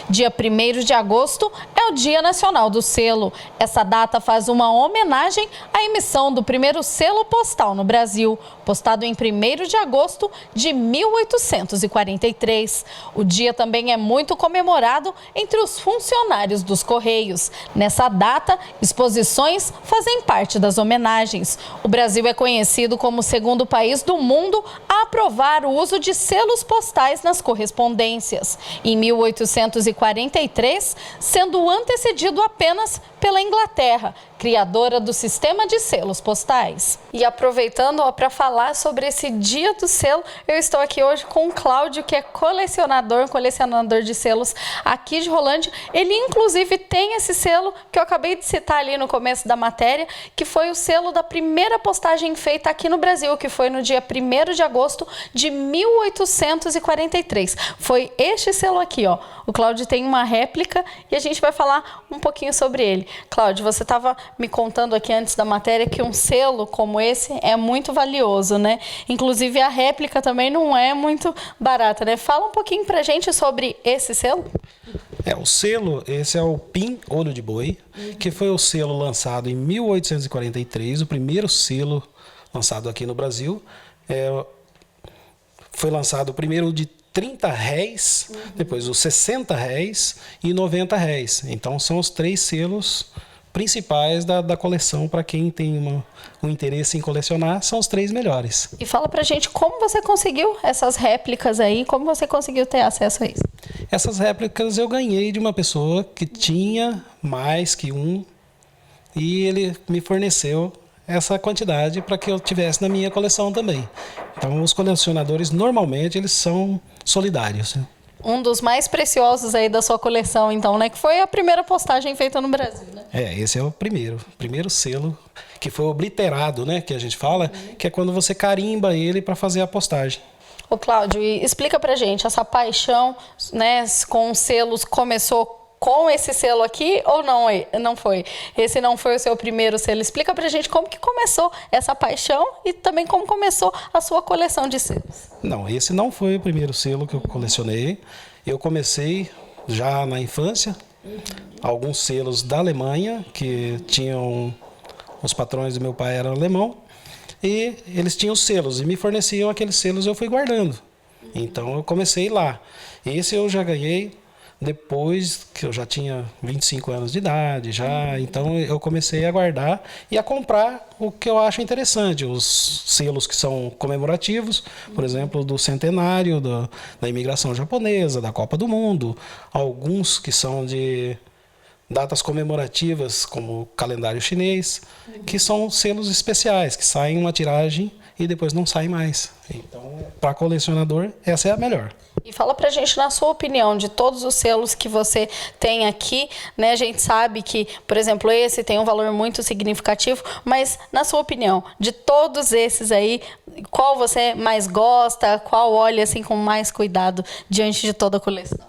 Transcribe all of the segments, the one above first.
Dia 1º de agosto é o Dia Nacional do Selo. Essa data faz uma homenagem à emissão do primeiro selo postal no Brasil, postado em 1º de agosto de 1843. O dia também é muito comemorado entre os funcionários dos Correios. Nessa data, exposições fazem parte das homenagens. O Brasil é conhecido como o segundo país do mundo a aprovar o uso de selos postais nas correspondências. Em 1843, sendo antecedido apenas pela Inglaterra, criadora do sistema de selos postais. E aproveitando para falar sobre esse dia do selo, eu estou aqui hoje com o Cláudio, que é colecionador de selos aqui de Rolândia. Ele inclusive tem esse selo que eu acabei de citar ali no começo da matéria, que foi o selo da primeira postagem feita aqui no Brasil, que foi no dia 1º de agosto de 1843. Foi este selo aqui, ó. O Cláudio tem uma réplica e a gente vai falar um pouquinho sobre ele. Cláudio, você estava me contando aqui antes da matéria que um selo como esse é muito valioso, né? Inclusive a réplica também não é muito barata, né? Fala um pouquinho pra gente sobre esse selo. O selo, esse é o PIN Olho de Boi, que foi o selo lançado em 1843, o primeiro selo lançado aqui no Brasil. Foi lançado primeiro de R$30, depois os R$60 e R$90. Então são os 3 selos principais da coleção. Para quem tem um interesse em colecionar, são os 3 melhores. E fala pra gente como você conseguiu essas réplicas aí, como você conseguiu ter acesso a isso? Essas réplicas eu ganhei de uma pessoa que tinha mais que um e ele me forneceu essa quantidade para que eu tivesse na minha coleção também. Então os colecionadores normalmente eles são solidários. Um dos mais preciosos aí da sua coleção, então, né? Que foi a primeira postagem feita no Brasil, né? Esse é o primeiro selo que foi obliterado, né? Que a gente fala, que é quando você carimba ele para fazer a postagem. Ô Cláudio, e explica pra gente, essa paixão, né, com selos começou com esse selo aqui ou não foi? Esse não foi o seu primeiro selo. Explica pra gente como que começou essa paixão e também como começou a sua coleção de selos. Não, esse não foi o primeiro selo que eu colecionei. Eu comecei já na infância, alguns selos da Alemanha, que tinham, os patrões do meu pai eram alemão, e eles tinham selos e me forneciam aqueles selos, eu fui guardando. Então eu comecei lá. Esse eu já ganhei depois que eu já tinha 25 anos de idade, então eu comecei a guardar e a comprar o que eu acho interessante, os selos que são comemorativos, por exemplo, do centenário da imigração japonesa, da Copa do Mundo, alguns que são de datas comemorativas, como o calendário chinês, que são selos especiais, que saem uma tiragem e depois não saem mais. Então, para colecionador, essa é a melhor. E fala pra gente, na sua opinião, de todos os selos que você tem aqui, né? A gente sabe que, por exemplo, esse tem um valor muito significativo, mas na sua opinião, de todos esses aí, qual você mais gosta, qual olha assim com mais cuidado diante de toda a coleção?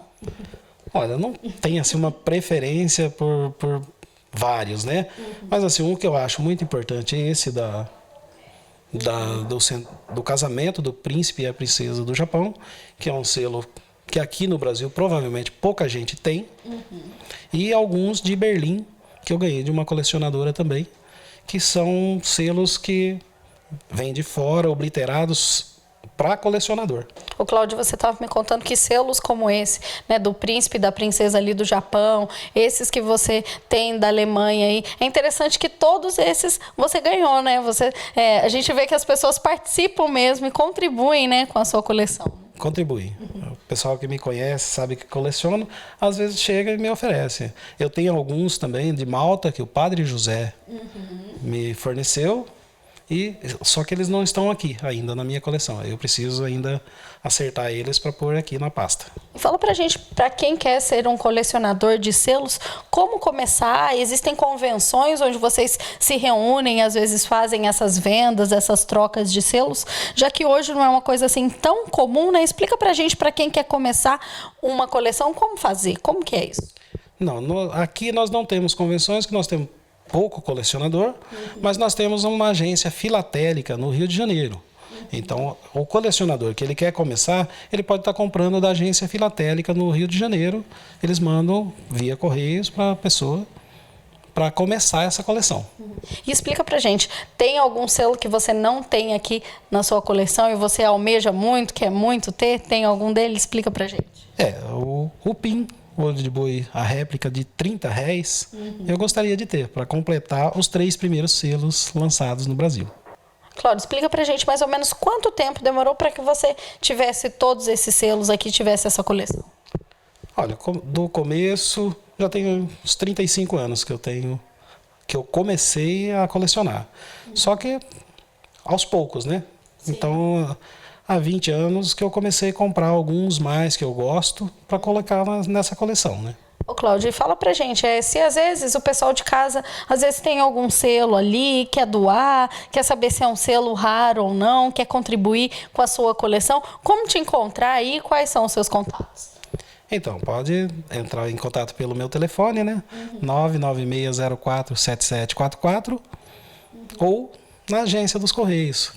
Olha, não tem assim uma preferência por vários, né? Mas assim, um que eu acho muito importante é esse do casamento do príncipe e a princesa do Japão, que é um selo que aqui no Brasil provavelmente pouca gente tem, e alguns de Berlim, que eu ganhei de uma colecionadora também, que são selos que vêm de fora, obliterados, para colecionador. O Cláudio, você estava me contando que selos como esse, né, do príncipe e da princesa ali do Japão, esses que você tem da Alemanha aí, é interessante que todos esses você ganhou, né? A gente vê que as pessoas participam mesmo e contribuem, né, com a sua coleção. Contribui. O pessoal que me conhece sabe que coleciono, às vezes chega e me oferece. Eu tenho alguns também de Malta que o Padre José me forneceu. Só que eles não estão aqui ainda na minha coleção. Eu preciso ainda acertar eles para pôr aqui na pasta. E fala pra gente, para quem quer ser um colecionador de selos, como começar? Existem convenções onde vocês se reúnem, às vezes fazem essas vendas, essas trocas de selos, já que hoje não é uma coisa assim tão comum, né? Explica pra gente, para quem quer começar uma coleção, como fazer? Como que é isso? Aqui nós não temos convenções, que nós temos pouco colecionador, mas nós temos uma agência filatélica no Rio de Janeiro, Então, o colecionador que ele quer começar, ele pode estar comprando da agência filatélica no Rio de Janeiro. Eles mandam via Correios para a pessoa para começar essa coleção. E explica pra gente, tem algum selo que você não tem aqui na sua coleção e você almeja muito, quer muito ter? Tem algum deles? Explica pra gente. O PIN, o olho de boi, a réplica de R$30, eu gostaria de ter, para completar os 3 primeiros selos lançados no Brasil. Cláudio, explica pra gente mais ou menos quanto tempo demorou para que você tivesse todos esses selos aqui, tivesse essa coleção. Olha, do começo, já tenho uns 35 anos que eu comecei a colecionar. Só que aos poucos, né? Sim. Então, há 20 anos que eu comecei a comprar alguns mais que eu gosto para colocar nessa coleção, né? Ô Cláudio, fala pra gente, se às vezes o pessoal de casa, às vezes tem algum selo ali, quer doar, quer saber se é um selo raro ou não, quer contribuir com a sua coleção, como te encontrar aí, quais são os seus contatos? Então, pode entrar em contato pelo meu telefone, né? 996047744 ou na agência dos Correios.